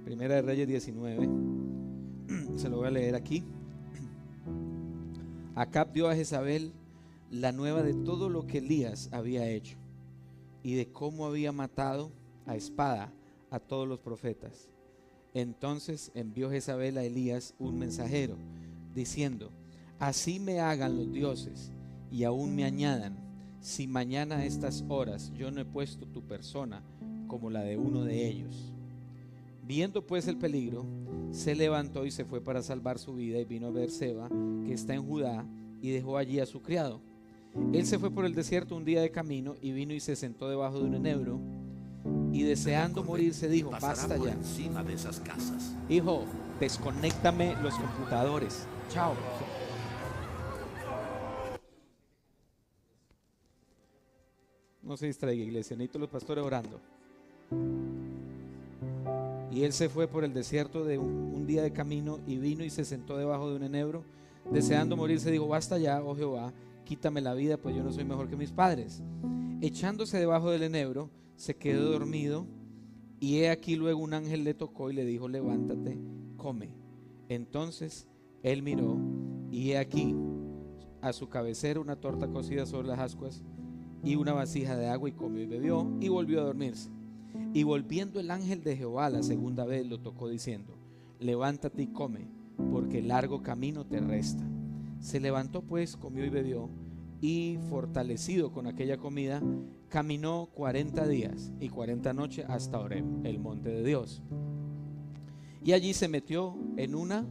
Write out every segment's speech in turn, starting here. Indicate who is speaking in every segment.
Speaker 1: Primera de Reyes 19. Se lo voy a leer aquí. Acab dio a Jezabel la nueva de todo lo que Elías había hecho y de cómo había matado a espada a todos los profetas. Entonces envió Jezabel a Elías un mensajero diciendo: así me hagan los dioses y aún me añadan, si mañana a estas horas yo no he puesto tu persona como la de uno de ellos. Viendo pues el peligro, se levantó y se fue para salvar su vida, y vino a Beerseba, que está en Judá, y dejó allí a su criado. Él se fue por el desierto un día de camino, y vino y se sentó debajo de un enebro, y deseando morirse dijo: basta ya,
Speaker 2: encima de esas casas.
Speaker 1: hijo, desconéctame los computadores, chao. No se distraiga, iglesia, necesito los pastores orando. Y él se fue por el desierto de un día de camino, y vino y se sentó debajo de un enebro, deseando morirse dijo: basta ya, oh Jehová, quítame la vida, pues yo no soy mejor que mis padres. Echándose debajo del enebro, se quedó dormido, y he aquí luego un ángel le tocó y le dijo: levántate, come. Entonces él miró, y he aquí a su cabecera una torta cocida sobre las ascuas y una vasija de agua, y comió y bebió y volvió a dormirse. Y volviendo el ángel de Jehová la segunda vez lo tocó diciendo: levántate y come, porque largo camino te resta. Se levantó pues, comió y bebió, y fortalecido con aquella comida, caminó 40 días y 40 noches hasta Horeb, el monte de Dios. Y allí se metió en una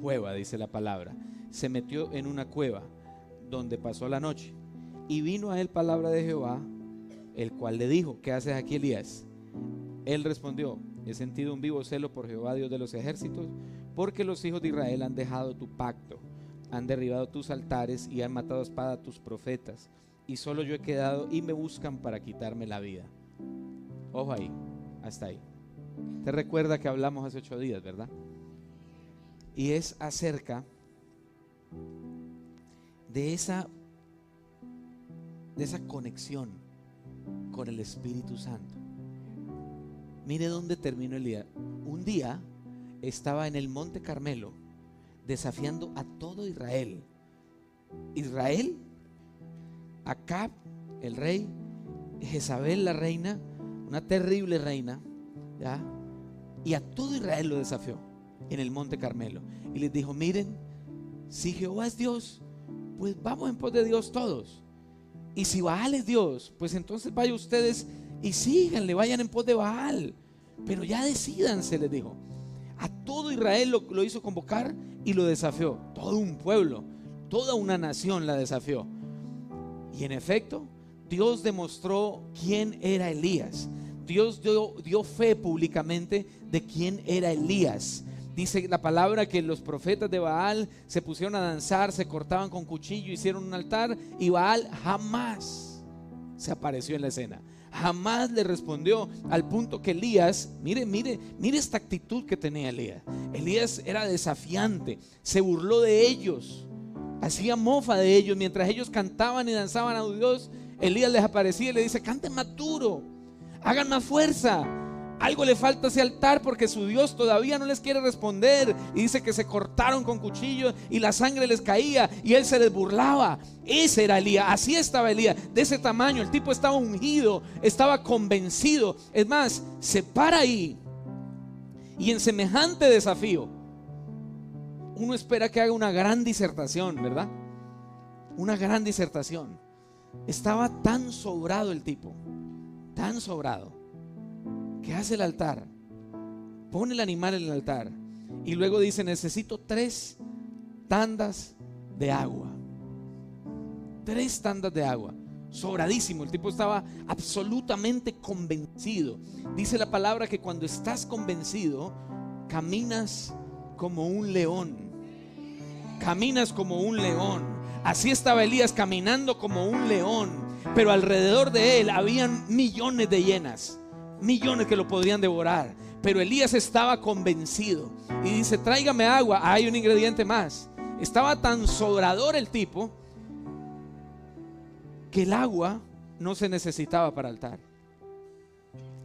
Speaker 1: cueva, dice la palabra. Se metió en una cueva donde pasó la noche. Y vino a él palabra de Jehová, el cual le dijo: ¿qué haces aquí, Elías? Él respondió: he sentido un vivo celo por Jehová, Dios de los ejércitos, porque los hijos de Israel han dejado tu pacto, han derribado tus altares y han matado a espada a tus profetas, y solo yo he quedado y me buscan para quitarme la vida. Ojo ahí, hasta ahí. Te recuerda que hablamos hace 8 días, ¿verdad? Y es acerca de esa conexión con el Espíritu Santo. Mire dónde terminó Elías. Un día estaba en el monte Carmelo desafiando a todo Israel. Israel, Acab, el rey, Jezabel, la reina, una terrible reina, ¿ya? Y a todo Israel lo desafió en el monte Carmelo. Y les dijo: miren, si Jehová es Dios, pues vamos en pos de Dios todos. Y si Baal es Dios, pues entonces vayan ustedes y síganle, vayan en pos de Baal. Pero ya decídanse, les dijo. A todo Israel lo hizo convocar y lo desafió. Todo un pueblo, toda una nación la desafió. Y en efecto, Dios demostró quién era Elías. Dios dio fe públicamente de quién era Elías. Dice la palabra que los profetas de Baal se pusieron a danzar, se cortaban con cuchillo, hicieron un altar, y Baal jamás se apareció en la escena. Jamás le respondió, al punto que Elías, mire esta actitud que tenía Elías. Elías era desafiante, se burló de ellos, hacía mofa de ellos. Mientras ellos cantaban y danzaban a Dios, Elías les aparecía y le dice: canten más duro, hagan más fuerza. Algo le falta a ese altar porque su Dios todavía no les quiere responder. Y dice que se cortaron con cuchillos y la sangre les caía y él se les burlaba. Ese era Elías, así estaba Elías, de ese tamaño. El tipo estaba ungido, estaba convencido. Es más, se para ahí y en semejante desafío uno espera que haga una gran disertación, ¿verdad? Una gran disertación. Estaba tan sobrado el tipo, tan sobrado, que hace el altar, pone el animal en el altar y luego dice: necesito 3 tandas de agua. 3 tandas de agua. Sobradísimo, el tipo estaba absolutamente convencido. Dice la palabra que cuando estás convencido, caminas como un león. Caminas como un león. Así estaba Elías, caminando como un león, pero alrededor de él habían millones de hienas, millones que lo podrían devorar. Pero Elías estaba convencido y dice: tráigame agua. Hay un ingrediente más. Estaba tan sobrador el tipo que el agua no se necesitaba para altar.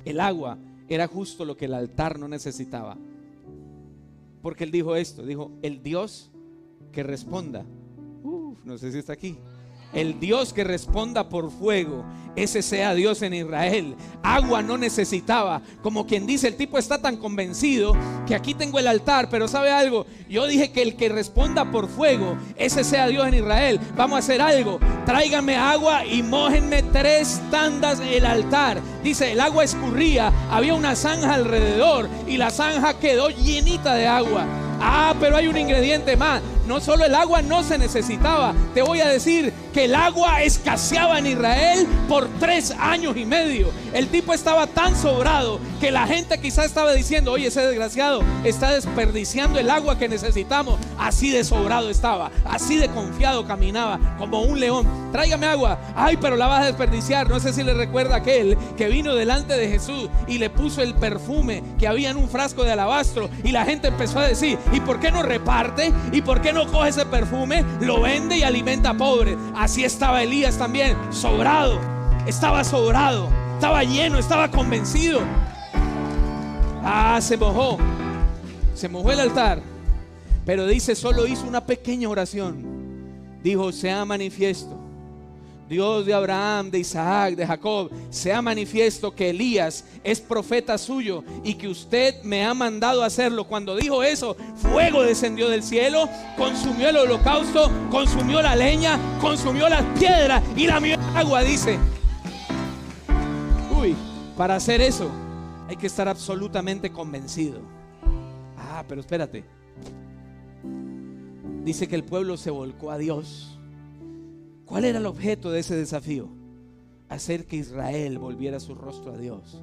Speaker 1: El agua era justo lo que el altar no necesitaba. Porque él dijo esto, dijo: el Dios que responda, no sé si está aquí, el Dios que responda por fuego, ese sea Dios en Israel. Agua no necesitaba. Como quien dice, el tipo está tan convencido que aquí tengo el altar, pero ¿sabe algo? Yo dije que el que responda por fuego, ese sea Dios en Israel. Vamos a hacer algo: tráiganme agua y mójenme 3 tandas el altar. Dice, el agua escurría, había una zanja alrededor y la zanja quedó llenita de agua. Pero hay un ingrediente más. No solo el agua no se necesitaba, te voy a decir que el agua escaseaba en Israel por 3 años y medio. El tipo estaba tan sobrado que la gente quizás estaba diciendo: oye, ese desgraciado está desperdiciando el agua que necesitamos. Así de sobrado estaba, así de confiado caminaba, como un león. Tráigame agua. Ay, pero la vas a desperdiciar. No sé si le recuerda aquel que vino delante de Jesús y le puso el perfume que había en un frasco de alabastro, y la gente empezó a decir: ¿y por qué no reparte? ¿Y por qué no coge ese perfume, lo vende y alimenta a pobres? Así estaba Elías también, sobrado, estaba lleno, estaba convencido. Se mojó el altar, pero dice, solo hizo una pequeña oración. Dijo: sea manifiesto, Dios de Abraham, de Isaac, de Jacob, sea manifiesto que Elías es profeta suyo y que usted me ha mandado a hacerlo. Cuando dijo eso, fuego descendió del cielo, consumió el holocausto, consumió la leña, consumió las piedras y lamió el agua. Dice, para hacer eso hay que estar absolutamente convencido. Pero espérate. Dice que el pueblo se volcó a Dios. ¿Cuál era el objeto de ese desafío? Hacer que Israel volviera su rostro a Dios.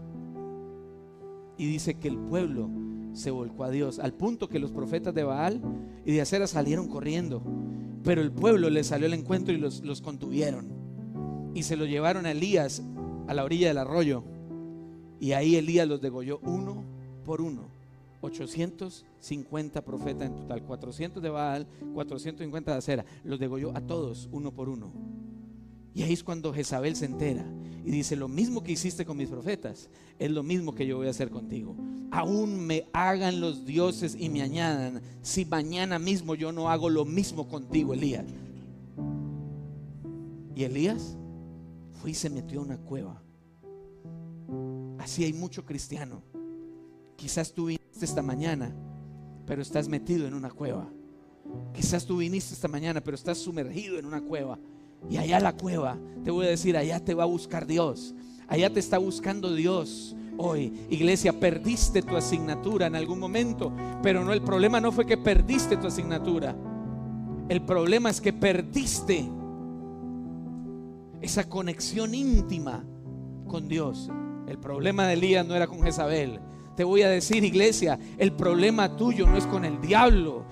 Speaker 1: Y dice que el pueblo se volcó a Dios, al punto que los profetas de Baal y de Acera salieron corriendo, pero el pueblo les salió al encuentro y los contuvieron, y se lo llevaron a Elías a la orilla del arroyo, y ahí Elías los degolló uno por uno. 850 profetas en total, 400 de Baal, 450 de Acera. Los degolló a todos uno por uno. Y ahí es cuando Jezabel se entera y dice: lo mismo que hiciste con mis profetas es lo mismo que yo voy a hacer contigo. Aún me hagan los dioses y me añadan, si mañana mismo yo no hago lo mismo contigo, Elías. Y Elías fue y se metió a una cueva. Así hay mucho cristiano. Quizás tú viniste esta mañana, pero estás metido en una cueva. Quizás tú viniste esta mañana, pero estás sumergido en una cueva. Y allá la cueva, te voy a decir, allá te va a buscar Dios. Allá te está buscando Dios. Hoy, iglesia, perdiste tu asignatura en algún momento, pero no, el problema no fue que perdiste tu asignatura. El problema es que perdiste esa conexión íntima con Dios. El problema de Elías no era con Jezabel. Te voy a decir, iglesia, el problema tuyo no es con el diablo.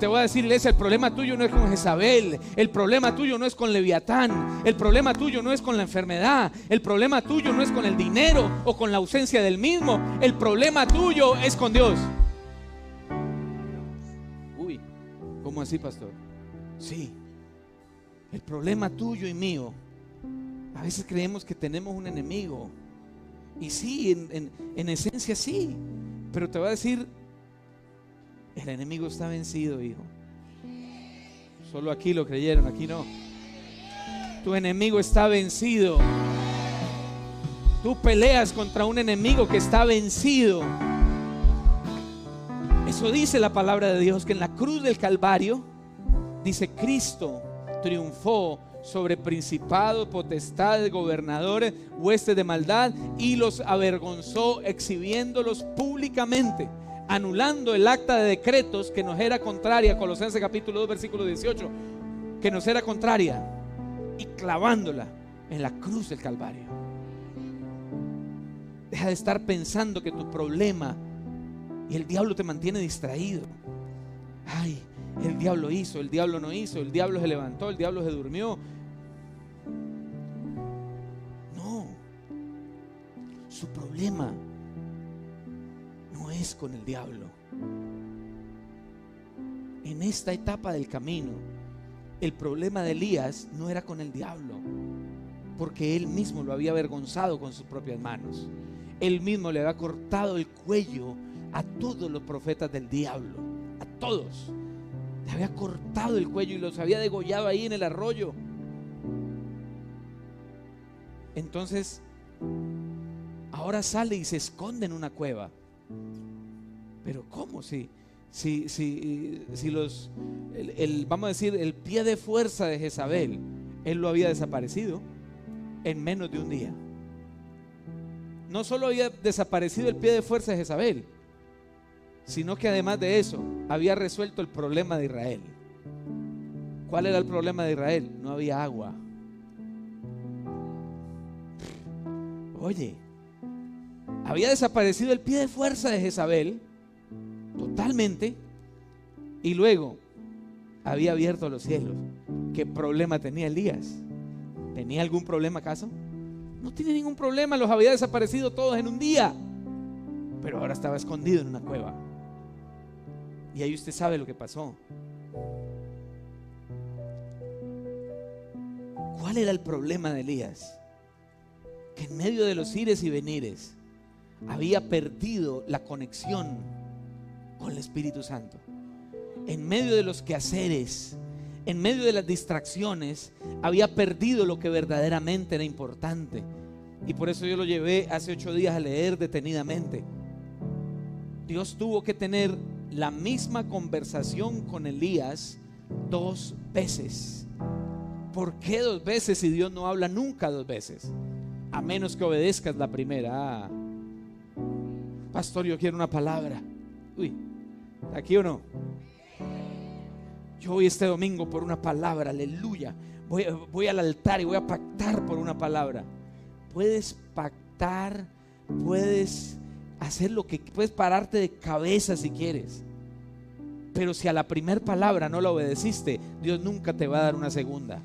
Speaker 1: Te voy a decir, iglesia, el problema tuyo no es con Jezabel. El problema tuyo no es con Leviatán. El problema tuyo no es con la enfermedad. El problema tuyo no es con el dinero o con la ausencia del mismo. El problema tuyo es con Dios. ¿Cómo así, pastor? Sí, el problema tuyo y mío. A veces creemos que tenemos un enemigo. Y sí, en esencia sí. Pero te voy a decir, el enemigo está vencido, hijo. Solo aquí lo creyeron, aquí no. Tu enemigo está vencido. Tú peleas contra un enemigo que está vencido. Eso dice la palabra de Dios, que en la cruz del Calvario, dice, Cristo triunfó sobre principados, potestades, gobernadores, huestes de maldad, y los avergonzó, exhibiéndolos públicamente, anulando el acta de decretos que nos era contraria, Colosenses capítulo 2 versículo 18, que nos era contraria, y clavándola en la cruz del Calvario. Deja de estar pensando que tu problema y el diablo te mantiene distraído. Ay, el diablo hizo, el diablo no hizo, el diablo se levantó, el diablo se durmió. No, su problema no es con el diablo. En esta etapa del camino, el problema de Elías no era con el diablo, porque él mismo lo había avergonzado con sus propias manos. Él mismo le había cortado el cuello a todos los profetas del diablo, a todos. Le había cortado el cuello y los había degollado ahí en el arroyo. Entonces, ahora sale y se esconde en una cueva. Pero ¿cómo? Si vamos a decir, el pie de fuerza de Jezabel, él lo había desaparecido en menos de un día. No solo había desaparecido el pie de fuerza de Jezabel, sino que además de eso había resuelto el problema de Israel. ¿Cuál era el problema de Israel? No había agua. Oye, había desaparecido el pie de fuerza de Jezabel totalmente, y luego había abierto los cielos. ¿Qué problema tenía Elías? ¿Tenía algún problema acaso? No tiene ningún problema, los había desaparecido todos en un día, pero ahora estaba escondido en una cueva. Y ahí usted sabe lo que pasó. ¿Cuál era el problema de Elías? Que en medio de los ires y venires había perdido la conexión con el Espíritu Santo. En medio de los quehaceres, en medio de las distracciones, había perdido lo que verdaderamente era importante. Y por eso yo lo llevé hace 8 días a leer detenidamente. Dios tuvo que tener la misma conversación con Elías 2 veces. ¿Por qué 2 veces si Dios no habla nunca 2 veces? A menos que obedezcas la primera. Pastor, yo quiero una palabra. Uy, ¿aquí o no? Yo voy este domingo por una palabra, aleluya. Voy al altar y voy a pactar por una palabra. Puedes pactar, puedes hacer lo que puedes, pararte de cabeza si quieres. Pero si a la primera palabra no la obedeciste, Dios nunca te va a dar una segunda.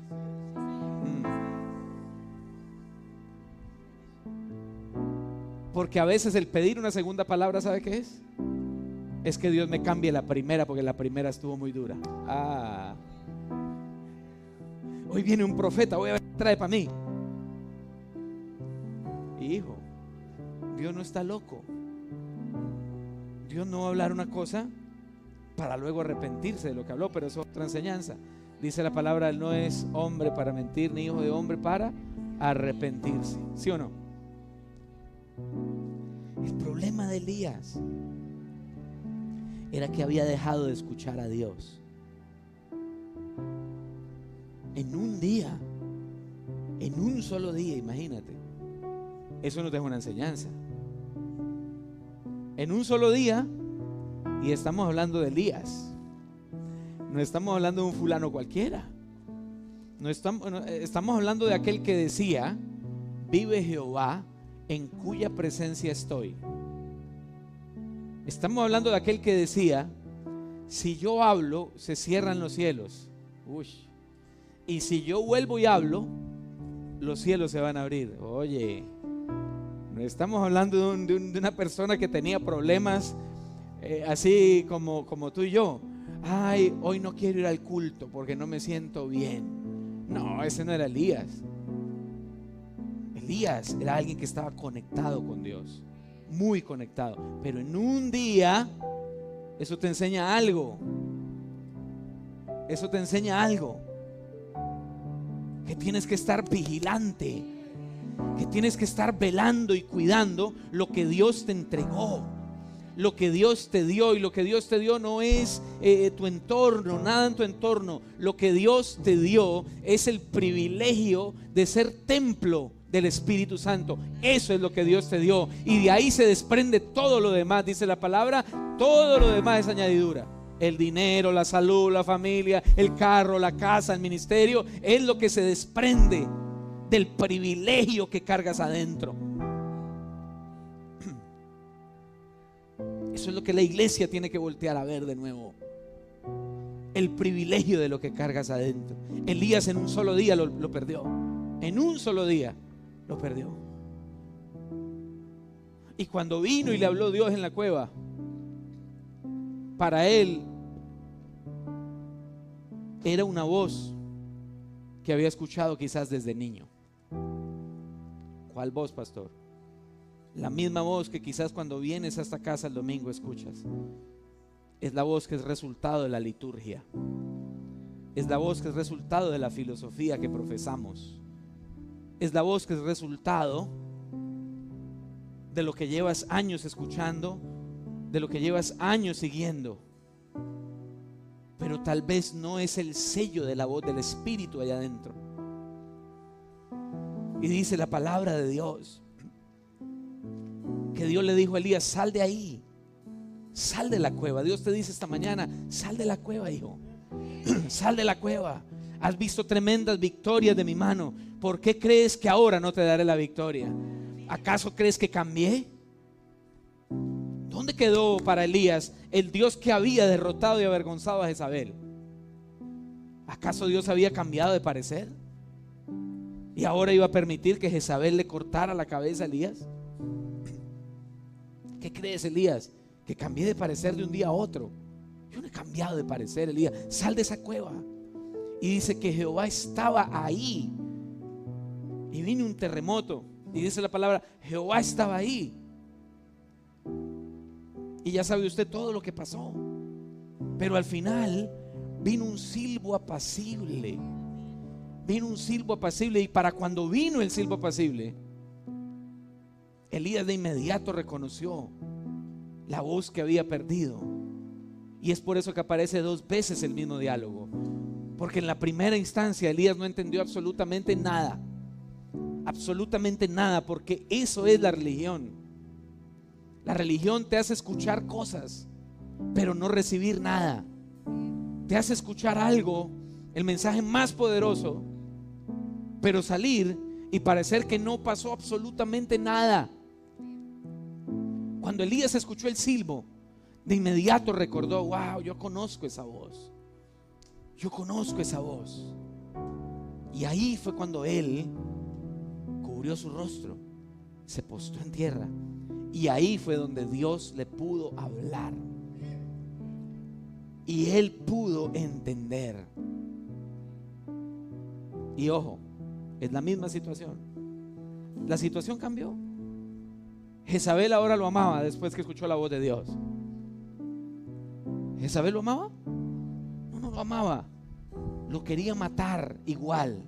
Speaker 1: Porque a veces el pedir una segunda palabra, ¿sabe qué es? Es que Dios me cambie la primera, porque la primera estuvo muy dura. Hoy viene un profeta, voy a ver qué trae para mí. Hijo, Dios no está loco. Dios no va a hablar una cosa para luego arrepentirse de lo que habló, pero eso es otra enseñanza. Dice la palabra, Él no es hombre para mentir, ni hijo de hombre para arrepentirse. ¿Sí o no? El problema de Elías era que había dejado de escuchar a Dios. En un día, en un solo día, imagínate. Eso nos deja una enseñanza. En un solo día, y estamos hablando de Elías. No estamos hablando de un fulano cualquiera. No estamos hablando de aquel que decía: vive Jehová, en cuya presencia estoy. Estamos hablando de aquel que decía: si yo hablo, se cierran los cielos. Uy. Y si yo vuelvo y hablo, los cielos se van a abrir. Oye, no estamos hablando de una persona que tenía problemas así como tú y yo. Ay, hoy no quiero ir al culto porque no me siento bien. No, ese no era Elías. Elías era alguien que estaba conectado con Dios, muy conectado. Pero en un día, eso te enseña algo. Eso te enseña algo. Que tienes que estar vigilante, que tienes que estar velando y cuidando lo que Dios te entregó, lo que Dios te dio. Y lo que Dios te dio no es tu entorno, nada en tu entorno. Lo que Dios te dio es el privilegio de ser templo del Espíritu Santo. Eso es lo que Dios te dio, y de ahí se desprende todo lo demás. Dice la palabra, todo lo demás es añadidura. El dinero, la salud, la familia, el carro, la casa, el ministerio, es lo que se desprende del privilegio que cargas adentro. Eso es lo que la iglesia tiene que voltear a ver de nuevo. El privilegio de lo que cargas adentro. Elías en un solo día lo perdió. En un solo día lo perdió. Y cuando vino y le habló Dios en la cueva, para él era una voz que había escuchado quizás desde niño. ¿Cuál voz, pastor? La misma voz que quizás cuando vienes a esta casa el domingo escuchas. Es la voz que es resultado de la liturgia. Es la voz que es resultado de la filosofía que profesamos. Es la voz que es resultado de lo que llevas años escuchando, de lo que llevas años siguiendo. Pero tal vez no es el sello de la voz del Espíritu allá adentro. Y dice la palabra de Dios que Dios le dijo a Elías: sal de ahí, sal de la cueva. Dios te dice esta mañana: sal de la cueva, hijo. Sal de la cueva. Has visto tremendas victorias de mi mano. ¿Por qué crees que ahora no te daré la victoria? ¿Acaso crees que cambié? ¿Dónde quedó para Elías el Dios que había derrotado y avergonzado a Jezabel? ¿Acaso Dios había cambiado de parecer? ¿Y ahora iba a permitir que Jezabel le cortara la cabeza a Elías? ¿Qué crees, Elías? Que cambié de parecer de un día a otro. Yo no he cambiado de parecer, Elías. Sal de esa cueva. Y dice que Jehová estaba ahí. Y vino un terremoto. Y dice la palabra: Jehová estaba ahí. Y ya sabe usted todo lo que pasó. Pero al final vino un silbo apacible. Vino un silbo apacible. Y para cuando vino el silbo apacible, Elías de inmediato reconoció la voz que había perdido. Y es por eso que aparece 2 veces el mismo diálogo. Porque en la primera instancia Elías no entendió absolutamente nada. Absolutamente nada, porque eso es la religión. La religión te hace escuchar cosas, pero no recibir nada. Te hace escuchar algo, el mensaje más poderoso, pero salir y parecer que no pasó absolutamente nada. Cuando Elías escuchó el silbo, de inmediato recordó: wow, yo conozco esa voz. Yo conozco esa voz. Y ahí fue cuando él cubrió su rostro, se postró en tierra. Y ahí fue donde Dios le pudo hablar. Y él pudo entender. Y ojo, es la misma situación. La situación cambió. Jezabel ahora lo amaba después que escuchó la voz de Dios. ¿Jezabel lo amaba? No lo amaba. Lo quería matar igual.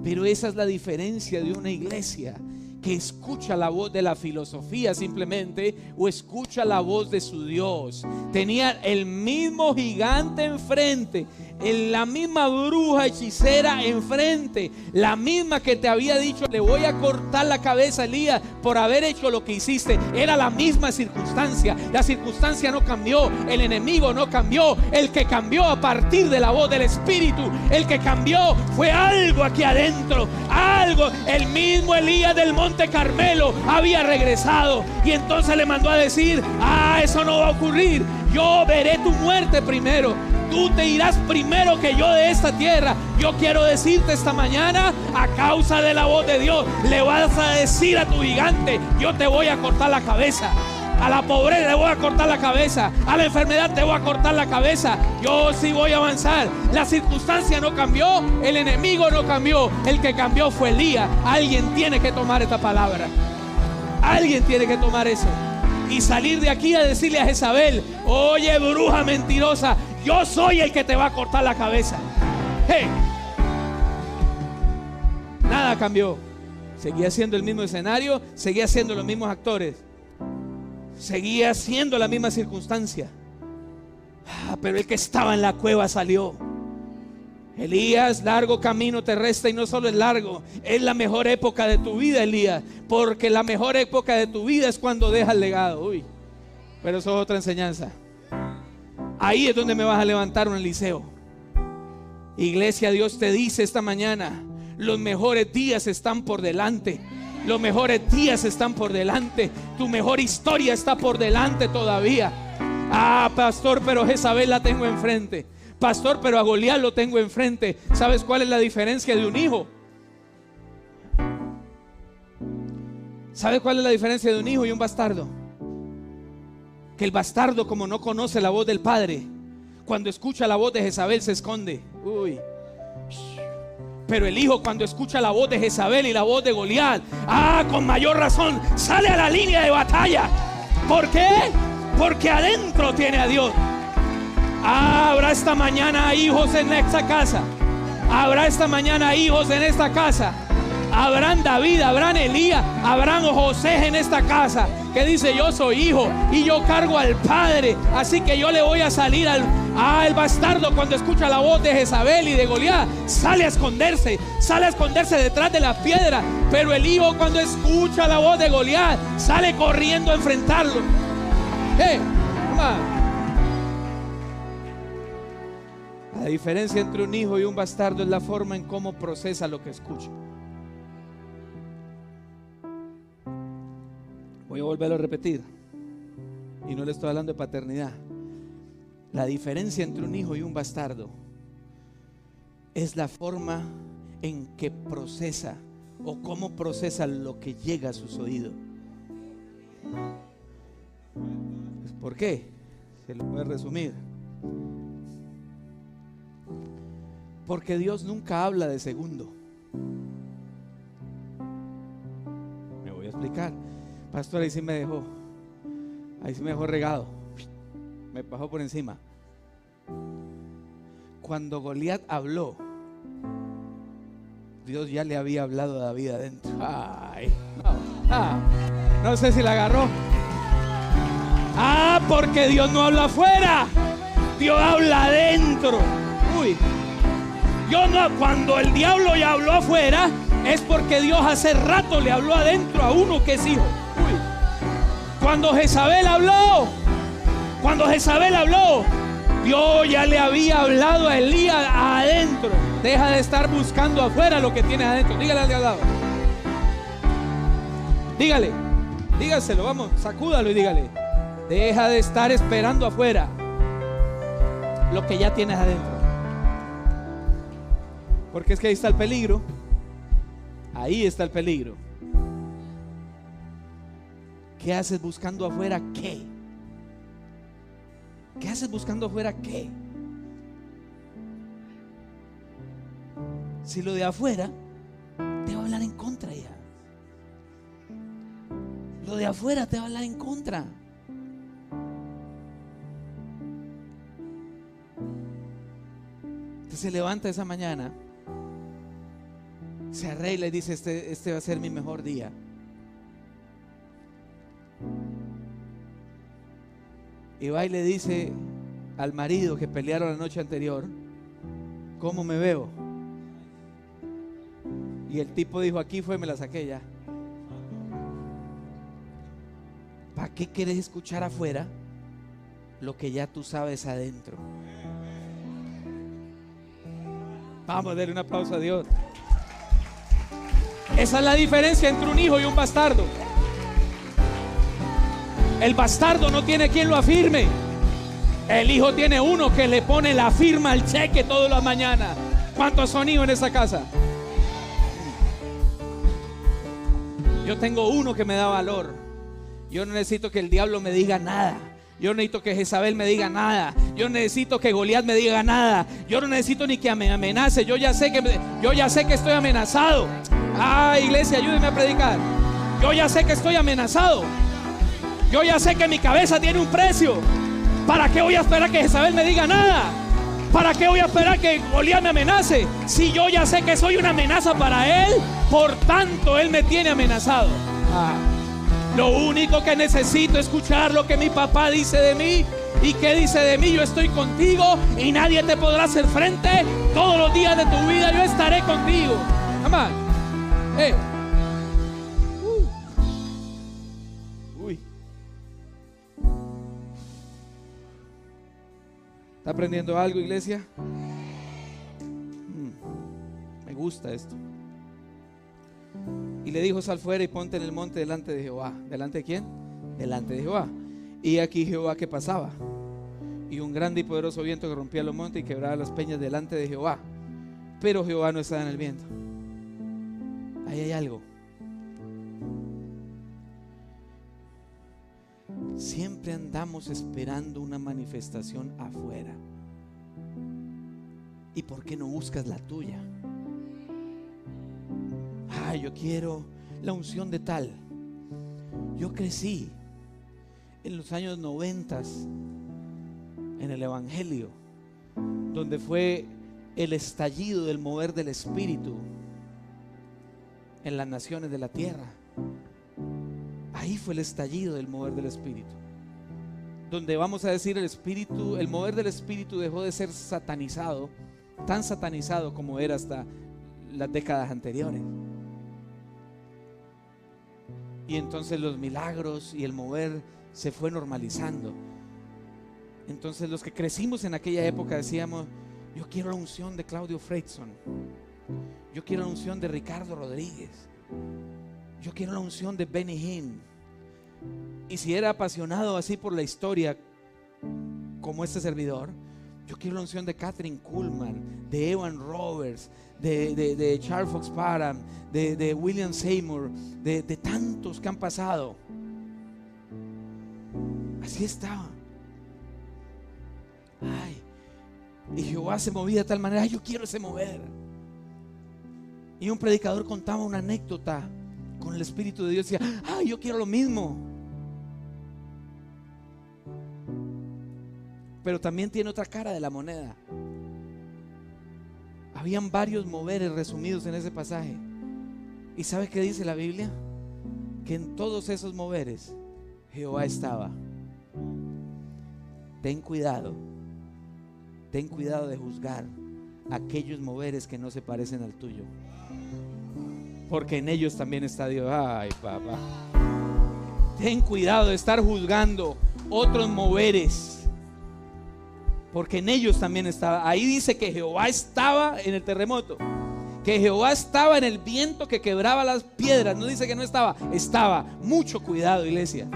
Speaker 1: Pero esa es la diferencia de una iglesia que escucha la voz de la filosofía simplemente, o escucha la voz de su Dios. Tenía el mismo gigante enfrente, la misma bruja hechicera enfrente, la misma que te había dicho: le voy a cortar la cabeza a Elías por haber hecho lo que hiciste. Era la misma circunstancia. La circunstancia no cambió, el enemigo no cambió. El que cambió a partir de la voz del Espíritu, el que cambió fue algo aquí adentro, algo. El mismo Elías del Monte Carmelo había regresado, y entonces le mandó a decir: eso no va a ocurrir. Yo veré tu muerte primero. Tú te irás primero que yo de esta tierra. Yo quiero decirte esta mañana, a causa de la voz de Dios, le vas a decir a tu gigante: yo te voy a cortar la cabeza. A la pobreza le voy a cortar la cabeza. A la enfermedad te voy a cortar la cabeza. Yo sí voy a avanzar. La circunstancia no cambió, el enemigo no cambió. El que cambió fue Elías. Alguien tiene que tomar esta palabra. Alguien tiene que tomar eso y salir de aquí a decirle a Jezabel: oye, bruja mentirosa, yo soy el que te va a cortar la cabeza. Hey. Nada cambió. Seguía siendo el mismo escenario, seguía siendo los mismos actores, seguía siendo la misma circunstancia. Pero el que estaba en la cueva salió. Elías, largo camino te resta, y no solo es largo, es la mejor época de tu vida, Elías, porque la mejor época de tu vida es cuando dejas legado. Uy, pero eso es otra enseñanza. Ahí es donde me vas a levantar un Eliseo. Iglesia, Dios te dice esta mañana: los mejores días están por delante. Los mejores días están por delante. Tu mejor historia está por delante todavía. Pastor, pero Jezabel la tengo enfrente. Pastor, pero a Goliat lo tengo enfrente. ¿Sabes cuál es la diferencia de un hijo? ¿Sabes cuál es la diferencia de un hijo y un bastardo? Que el bastardo, como no conoce la voz del padre, cuando escucha la voz de Jezabel se esconde. Uy. Pero el hijo, cuando escucha la voz de Jezabel y la voz de Goliat, con mayor razón sale a la línea de batalla. ¿Por qué? Porque adentro tiene a Dios. Habrá esta mañana hijos en esta casa. Habrá esta mañana hijos en esta casa. Habrán David, habrán Elías, habrán José en esta casa que dice: yo soy hijo y yo cargo al padre, así que yo le voy a salir el bastardo cuando escucha la voz de Jezabel y de Goliat sale a esconderse detrás de la piedra. Pero el hijo, cuando escucha la voz de Goliat, sale corriendo a enfrentarlo. La diferencia entre un hijo y un bastardo es la forma en cómo procesa lo que escucha. Voy a volverlo a repetir, y no le estoy hablando de paternidad. La diferencia entre un hijo y un bastardo es la forma en que procesa o cómo procesa lo que llega a sus oídos. ¿Por qué? Se lo puede resumir. Porque Dios nunca habla de segundo. Me voy a explicar. Pastor, ahí sí me dejó regado. Me pasó por encima. Cuando Goliat habló, Dios ya le había hablado a David adentro. No sé si la agarró. Porque Dios no habla afuera, Dios habla adentro. Cuando el diablo ya habló afuera, es porque Dios hace rato le habló adentro a uno que es hijo. Cuando Jezabel habló, Dios ya le había hablado a Elías adentro. Deja de estar buscando afuera lo que tienes adentro. Dígale al de al lado. Dígaselo, vamos, sacúdalo y dígale: deja de estar esperando afuera lo que ya tienes adentro. Porque es que ahí está el peligro. Ahí está el peligro. ¿Qué haces buscando afuera qué? ¿Qué haces buscando afuera qué? Si lo de afuera te va a hablar en contra ya. Lo de afuera te va a hablar en contra. Usted se levanta esa mañana, se arregla y dice: este va a ser mi mejor día. Y va y le dice al marido que pelearon la noche anterior: ¿cómo me veo? Y el tipo dijo: aquí fue, me la saqué ya. ¿Para qué quieres escuchar afuera lo que ya tú sabes adentro? Vamos a darle un aplauso a Dios. Esa es la diferencia entre un hijo y un bastardo. El bastardo no tiene quien lo afirme. El hijo tiene uno que le pone la firma al cheque todas las mañanas. ¿Cuántos son hijos en esa casa? Yo tengo uno que me da valor. Yo no necesito que el diablo me diga nada. Yo no necesito que Jezabel me diga nada. Yo no necesito que Goliat me diga nada. Yo no necesito ni que me amenace. Yo ya sé que estoy amenazado. Iglesia, ayúdeme a predicar. Yo ya sé que estoy amenazado. Yo ya sé que mi cabeza tiene un precio. ¿Para qué voy a esperar que Jezabel me diga nada? ¿Para qué voy a esperar que Goliat me amenace? Si yo ya sé que soy una amenaza para él, por tanto él me tiene amenazado. Lo único que necesito es escuchar lo que mi papá dice de mí. ¿Y qué dice de mí? Yo estoy contigo y nadie te podrá hacer frente. Todos los días de tu vida yo estaré contigo. Amén. ¿Está aprendiendo algo, iglesia? Me gusta esto. Y le dijo: sal fuera y ponte en el monte delante de Jehová. ¿Delante de quién? Delante de Jehová. Y aquí Jehová que pasaba, y un grande y poderoso viento que rompía los montes y quebraba las peñas delante de Jehová. Pero Jehová no estaba en el viento. Ahí hay algo. Siempre andamos esperando una manifestación afuera. ¿Y por qué no buscas la tuya? Ay, yo quiero la unción de tal. Yo crecí en los años 90 en el Evangelio, donde fue el estallido del mover del Espíritu en las naciones de la tierra. Ahí fue el estallido del mover del Espíritu, donde vamos a decir el mover del Espíritu dejó de ser satanizado, tan satanizado como era hasta las décadas anteriores. Y entonces los milagros y el mover se fue normalizando. Entonces los que crecimos en aquella época decíamos: yo quiero la unción de Claudio Freyson, yo quiero la unción de Ricardo Rodríguez, yo quiero la unción de Benny Hinn. Y si era apasionado así por la historia como este servidor, yo quiero la unción de Catherine Kuhlman, de Evan Roberts, de Charles Fox Parham, de William Seymour, de tantos que han pasado. Así estaba. Ay, y Jehová se movía de tal manera: ay, yo quiero ese mover. Y un predicador contaba una anécdota con el Espíritu de Dios y decía: ay, yo quiero lo mismo. Pero también tiene otra cara de la moneda. Habían varios moveres resumidos en ese pasaje. ¿Y sabe qué dice la Biblia? Que en todos esos moveres Jehová estaba. Ten cuidado de juzgar aquellos moveres que no se parecen al tuyo, porque en ellos también está Dios. Ay, papá, ten cuidado de estar juzgando otros moveres, porque en ellos también estaba. Ahí dice que Jehová estaba en el terremoto, que Jehová estaba en el viento que quebraba las piedras. No dice que no estaba, estaba. Mucho cuidado, iglesia,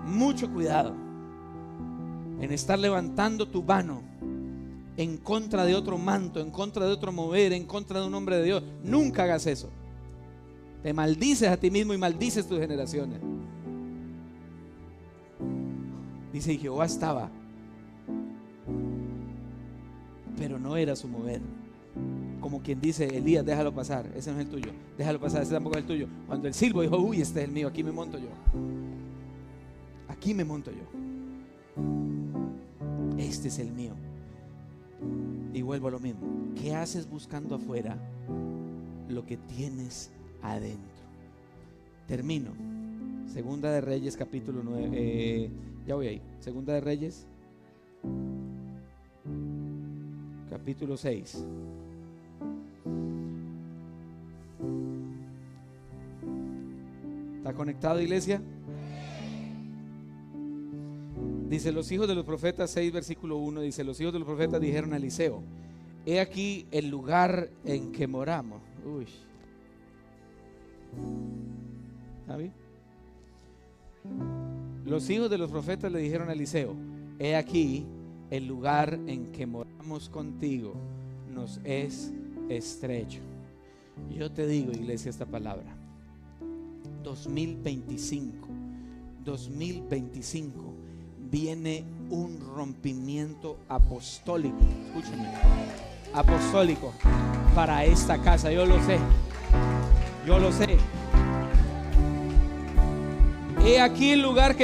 Speaker 1: mucho cuidado en estar levantando tu mano en contra de otro manto, en contra de otro mover, en contra de un hombre de Dios. Nunca hagas eso. Te maldices a ti mismo y maldices tus generaciones. Dice: y Jehová estaba, pero no era su mover. Como quien dice: Elías, déjalo pasar, ese no es el tuyo. Déjalo pasar, ese tampoco es el tuyo. Cuando el siervo dijo: uy, este es el mío, aquí me monto yo. Aquí me monto yo. Este es el mío. Y vuelvo a lo mismo. ¿Qué haces buscando afuera lo que tienes adentro? Termino. Segunda de Reyes, capítulo 9. Ya voy ahí. Segunda de Reyes, capítulo 6. ¿Está conectado, iglesia? Dice: los hijos de los profetas, 6 versículo 1, dice: los hijos de los profetas dijeron a Eliseo: he aquí el lugar en que moramos. Uy, ¿sabes? Los hijos de los profetas le dijeron a Eliseo: he aquí el lugar en que moramos contigo nos es estrecho. Yo te digo, iglesia, esta palabra: 2025 viene un rompimiento apostólico. Escúchame, apostólico para esta casa. Yo lo sé. He aquí el lugar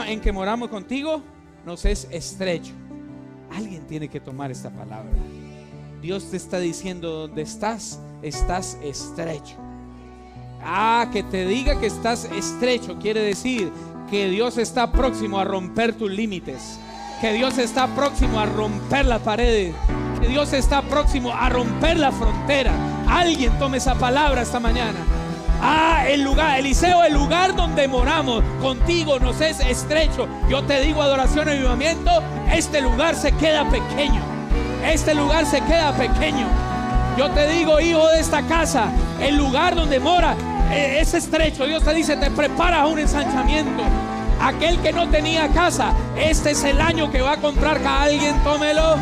Speaker 1: en que moramos contigo nos es estrecho. Alguien tiene que tomar esta palabra. Dios te está diciendo: donde estás estrecho. Que te diga que estás estrecho quiere decir que Dios está próximo a romper tus límites, que Dios está próximo a romper las paredes, que Dios está próximo a romper la frontera. Alguien tome esa palabra esta mañana. El lugar, Eliseo, el lugar donde moramos contigo nos es estrecho. Yo te digo, adoración y avivamiento, este lugar se queda pequeño. Este lugar se queda pequeño. Yo te digo, hijo de esta casa, el lugar donde mora es estrecho. Dios te dice: te preparas a un ensanchamiento. Aquel que no tenía casa, este es el año que va a comprar. Alguien tómelo.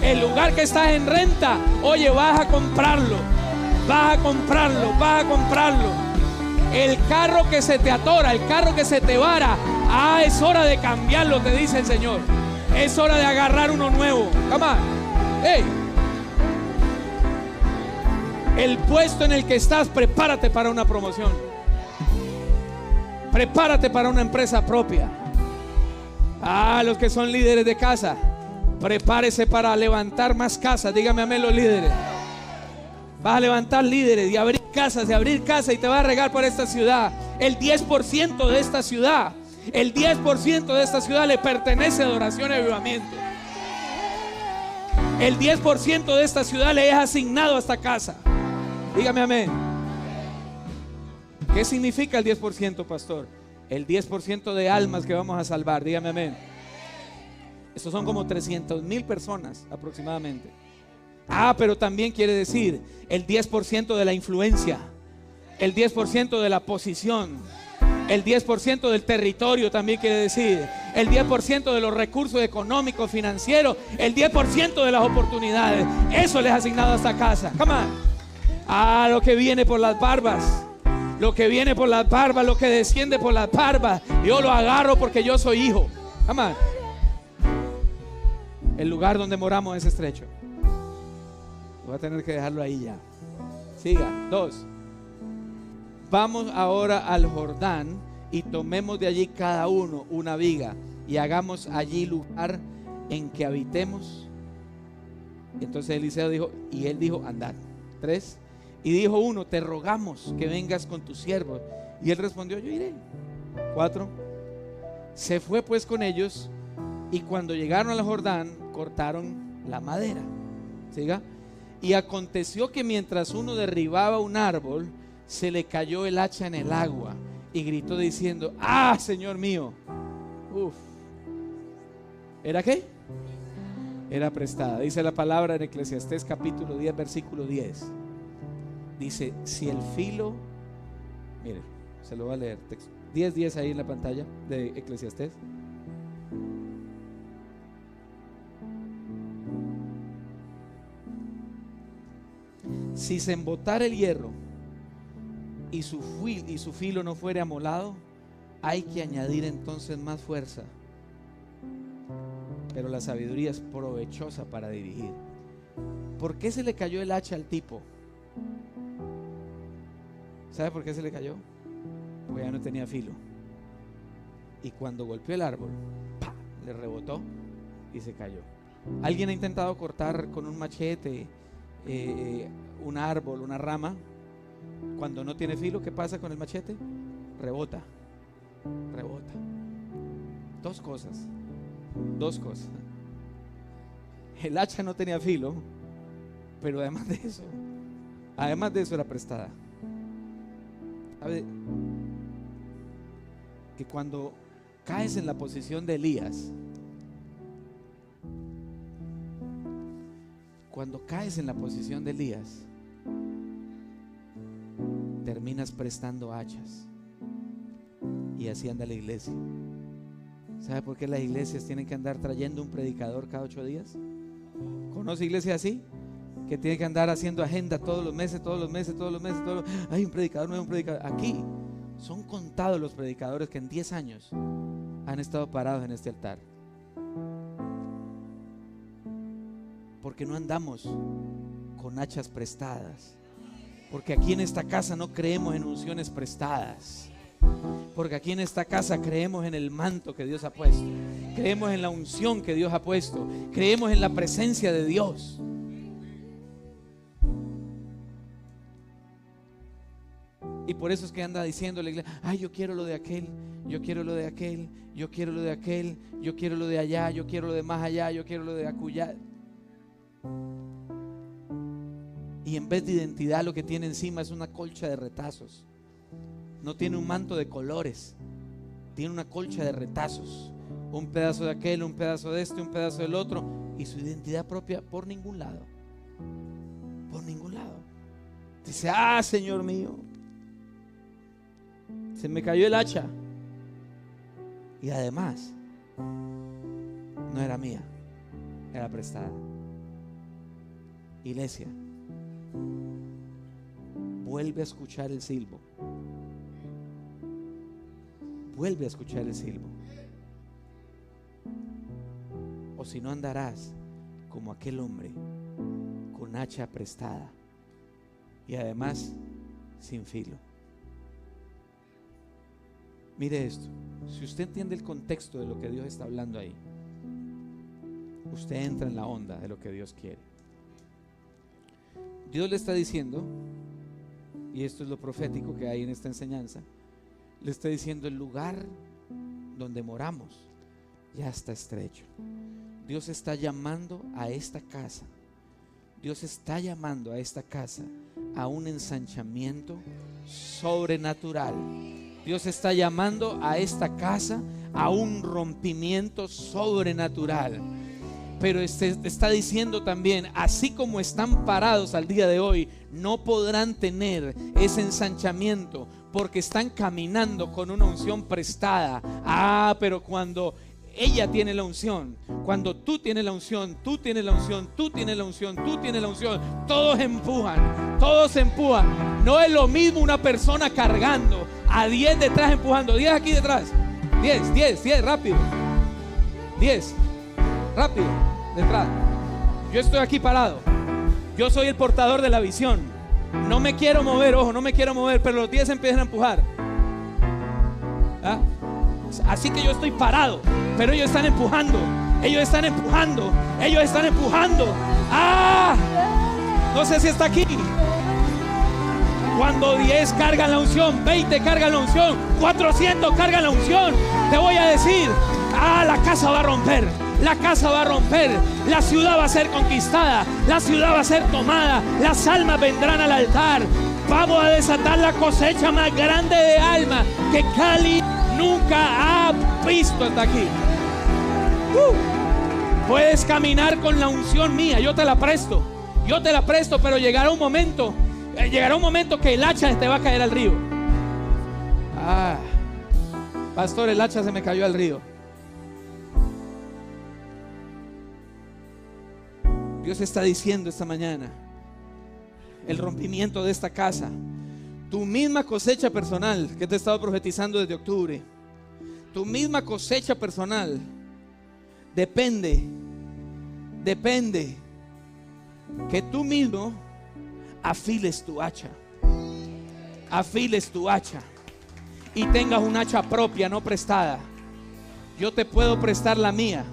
Speaker 1: El lugar que estás en renta, oye, vas a comprarlo. El carro que se te atora, el carro que se te vara, es hora de cambiarlo, te dice el Señor. Es hora de agarrar uno nuevo. Come on. Hey. El puesto en el que estás, prepárate para una promoción. Prepárate para una empresa propia. Los que son líderes de casa, prepárese para levantar más casas. Dígame amén los líderes. Vas a levantar líderes y abrir casas y te vas a regar por esta ciudad. El 10% de esta ciudad, el 10% de esta ciudad le pertenece a Adoración y Avivamiento. El 10% de esta ciudad le es asignado a esta casa. Dígame amén. ¿Qué significa el 10%, pastor? El 10% de almas que vamos a salvar. Dígame amén. Estos son como 300,000 personas aproximadamente. Pero también quiere decir el 10% de la influencia, el 10% de la posición, el 10% del territorio también quiere decir, el 10% de los recursos económicos, financieros, el 10% de las oportunidades. Eso les ha asignado a esta casa. Come on. Lo que viene por las barbas, lo que viene por las barbas, lo que desciende por las barbas, yo lo agarro porque yo soy hijo. Come on. El lugar donde moramos es estrecho. Voy a tener que dejarlo ahí ya. Siga. 2. Vamos ahora al Jordán y tomemos de allí cada uno una viga y hagamos allí lugar en que habitemos. Entonces Eliseo dijo, y él dijo, andad. 3. Y dijo uno, te rogamos que vengas con tus siervos. Y él respondió, yo iré. 4. Se fue pues con ellos y cuando llegaron al Jordán cortaron la madera. Siga. Y aconteció que mientras uno derribaba un árbol, se le cayó el hacha en el agua y gritó diciendo, Señor mío. ¿Era qué? Era prestada. Dice la palabra en Eclesiastés capítulo 10 versículo 10. Dice, si el filo, mire, se lo voy a leer, 10:10 ahí en la pantalla de Eclesiastés. Si se embotara el hierro y su filo no fuere amolado, hay que añadir entonces más fuerza. Pero la sabiduría es provechosa para dirigir. ¿Por qué se le cayó el hacha al tipo? ¿Sabe por qué se le cayó? Porque ya no tenía filo. Y cuando golpeó el árbol, ¡pah!, le rebotó y se cayó. ¿Alguien ha intentado cortar con un machete un árbol, una rama? Cuando no tiene filo, ¿qué pasa con el machete? Rebota. Dos cosas. El hacha no tenía filo, pero además de eso era prestada. ¿Sabe? Que cuando caes en la posición de Elías, terminas prestando hachas. Y así anda la iglesia. ¿Sabe por qué las iglesias tienen que andar trayendo un predicador cada 8 días? ¿Conoce iglesias así? Que tienen que andar haciendo agenda todos los meses. Hay un predicador, no hay un predicador. Aquí son contados los predicadores que en 10 años han estado parados en este altar. Porque no andamos con hachas prestadas. Porque aquí en esta casa no creemos en unciones prestadas. Porque aquí en esta casa creemos en el manto que Dios ha puesto. Creemos en la unción que Dios ha puesto. Creemos en la presencia de Dios. Y por eso es que anda diciendo la iglesia, yo quiero lo de aquel, yo quiero lo de aquel, yo quiero lo de aquel, yo quiero lo de allá, yo quiero lo de más allá, yo quiero lo de acullá. Y en vez de identidad, lo que tiene encima es una colcha de retazos. No tiene un manto de colores, tiene una colcha de retazos. Un pedazo de aquel, un pedazo de este, un pedazo del otro. Y su identidad propia por ningún lado. Por ningún lado. Dice, Señor mío, se me cayó el hacha. Y además, no era mía, era prestada. Iglesia, vuelve a escuchar el silbo. Vuelve a escuchar el silbo. O si no, andarás como aquel hombre con hacha prestada y además sin filo. Mire esto, si usted entiende el contexto de lo que Dios está hablando ahí, usted entra en la onda de lo que Dios quiere. Dios le está diciendo, y esto es lo profético que hay en esta enseñanza, le está diciendo: el lugar donde moramos ya está estrecho. Dios está llamando a esta casa, Dios está llamando a esta casa a un ensanchamiento sobrenatural. Dios está llamando a esta casa a un rompimiento sobrenatural. Pero está diciendo también, así como están parados al día de hoy, no podrán tener ese ensanchamiento porque están caminando con una unción prestada. Pero cuando ella tiene la unción, cuando tú tienes la unción, tú tienes la unción, tú tienes la unción, tú tienes la unción, todos empujan, todos empujan. No es lo mismo una persona cargando a 10 detrás empujando, 10 aquí detrás, 10, rápido, 10, rápido, detrás. Yo estoy aquí parado, yo soy el portador de la visión, no me quiero mover, ojo, no me quiero mover, pero los 10 empiezan a empujar. Así que yo estoy parado, pero ellos están empujando, ellos están empujando, ellos están empujando. No sé si está aquí. Cuando 10 cargan la unción, 20 cargan la unción, 400 cargan la unción, te voy a decir, la casa va a romper, la casa va a romper, la ciudad va a ser conquistada, la ciudad va a ser tomada, las almas vendrán al altar. Vamos a desatar la cosecha más grande de almas que Cali nunca ha visto hasta aquí. Puedes caminar con la unción mía, yo te la presto, pero llegará un momento que el hacha te va a caer al río. Pastor, el hacha se me cayó al río. Dios está diciendo esta mañana, el rompimiento de esta casa, tu misma cosecha personal que te he estado profetizando desde octubre, tu misma cosecha personal depende que tú mismo afiles tu hacha y tengas un hacha propia, no prestada. Yo te puedo prestar la mía,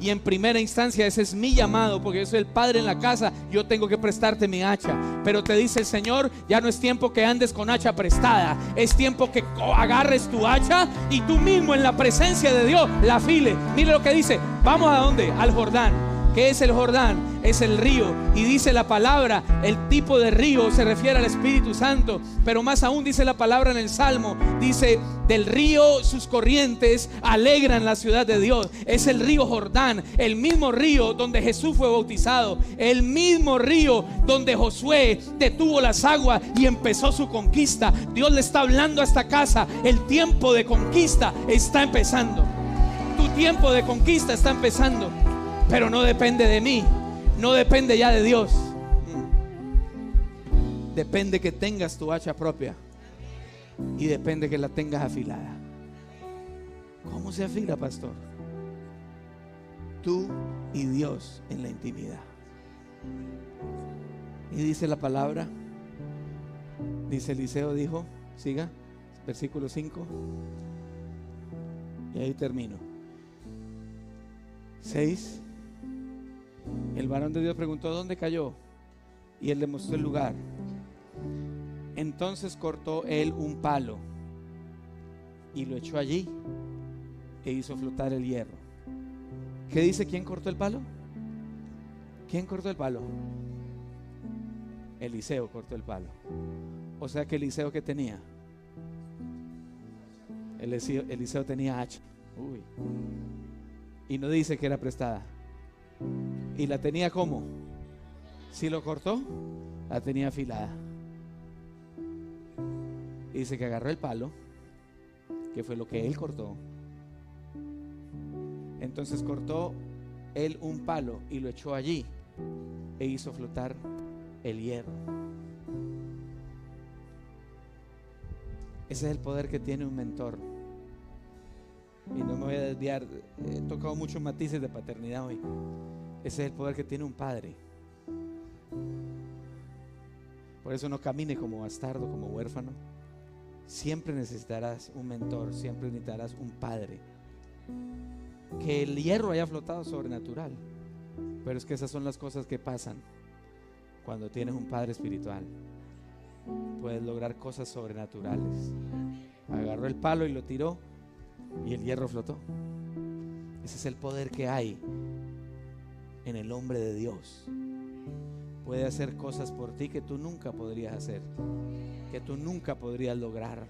Speaker 1: y en primera instancia ese es mi llamado, porque yo soy el padre en la casa. Yo tengo que prestarte mi hacha, pero te dice el Señor, ya no es tiempo que andes con hacha prestada, es tiempo que agarres tu hacha y tú mismo en la presencia de Dios la afiles. Mire lo que dice, vamos a dónde, al Jordán. ¿Qué es el Jordán? Es el río, y dice la palabra, el tipo de río se refiere al Espíritu Santo, pero más aún dice la palabra en el Salmo, dice, del río sus corrientes alegran la ciudad de Dios. Es el río Jordán, el mismo río donde Jesús fue bautizado, el mismo río donde Josué detuvo las aguas y empezó su conquista. Dios le está hablando a esta casa, el tiempo de conquista está empezando, tu tiempo de conquista está empezando. Pero no depende de mí, no depende ya de Dios. Depende que tengas tu hacha propia, y depende que la tengas afilada. ¿Cómo se afila, pastor? Tú y Dios en la intimidad. Y dice la palabra, dice Eliseo, dijo, siga, versículo 5, y ahí termino. 6. El varón de Dios preguntó: ¿dónde cayó? Y él le mostró el lugar. Entonces cortó él un palo y lo echó allí e hizo flotar el hierro. ¿Qué dice? ¿Quién cortó el palo? ¿Quién cortó el palo? Eliseo cortó el palo. O sea que Eliseo, ¿qué tenía? Eliseo tenía hacha. Y no dice que era prestada. ¿Y la tenía cómo? Si lo cortó, la tenía afilada. Y dice que agarró el palo, que fue lo que él cortó. Entonces cortó él un palo y lo echó allí e hizo flotar el hierro. Ese es el poder que tiene un mentor. Y no me voy a desviar, he tocado muchos matices de paternidad hoy. Ese es el poder que tiene un padre. Por eso no camine como bastardo, como huérfano. Siempre necesitarás un mentor, siempre necesitarás un padre. Que el hierro haya flotado sobrenatural, pero es que esas son las cosas que pasan cuando tienes un padre espiritual. Puedes lograr cosas sobrenaturales. Agarró el palo y lo tiró y el hierro flotó. Ese es el poder que hay en el hombre de Dios. Puede hacer cosas por ti que tú nunca podrías hacer, que tú nunca podrías lograr.